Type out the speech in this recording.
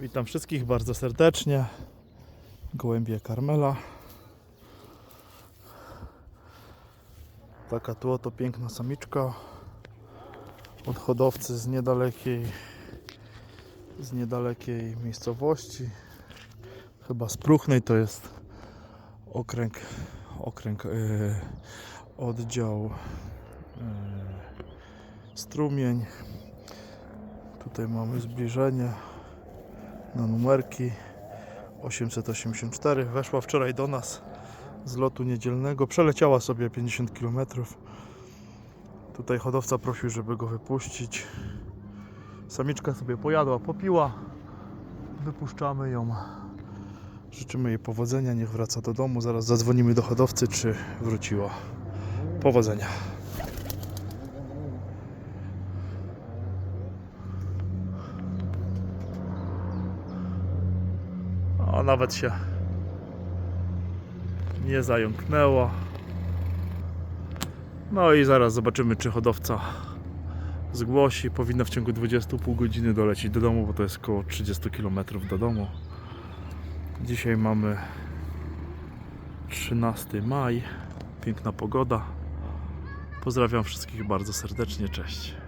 Witam wszystkich bardzo serdecznie. Gołębie Karmela. Taka tu oto piękna samiczka od hodowcy z niedalekiej miejscowości. Chyba z Pruchnej, to jest oddział Strumień. Tutaj mamy zbliżenie na numerki 884. Weszła wczoraj do nas z lotu niedzielnego. Przeleciała sobie 50 km. Tutaj hodowca prosił, żeby go wypuścić. Samiczka sobie pojadła, popiła. Wypuszczamy ją. Życzymy jej powodzenia, niech wraca do domu. Zaraz zadzwonimy do hodowcy, czy wróciła. Powodzenia. O, nawet się nie zająknęła. No i zaraz zobaczymy, czy hodowca zgłosi. Powinna w ciągu 20,5 godziny dolecieć do domu, bo to jest około 30 km do domu. Dzisiaj mamy 13 maj. Piękna pogoda. Pozdrawiam wszystkich bardzo serdecznie. Cześć.